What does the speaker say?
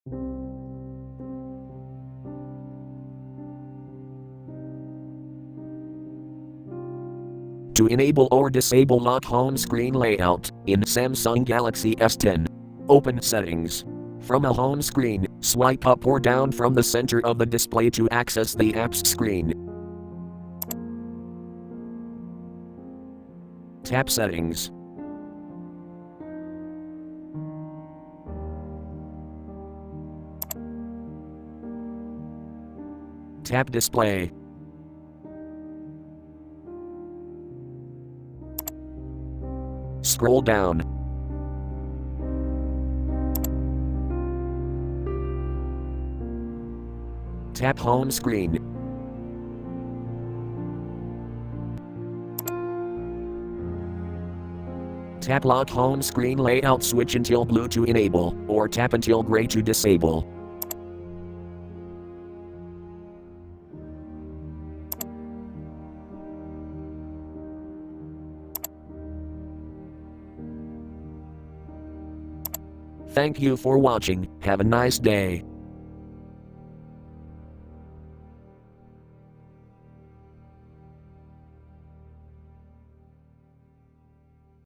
To enable or disable lock home screen layout in Samsung Galaxy S10. Open Settings. From a home screen, swipe up or down from the center of the display to access the apps screen. Tap Settings. Tap Display. Scroll down. Tap Home Screen. Tap Lock Home Screen Layout switch until blue to enable, or tap until gray to disable. Thank you for watching. Have a nice day.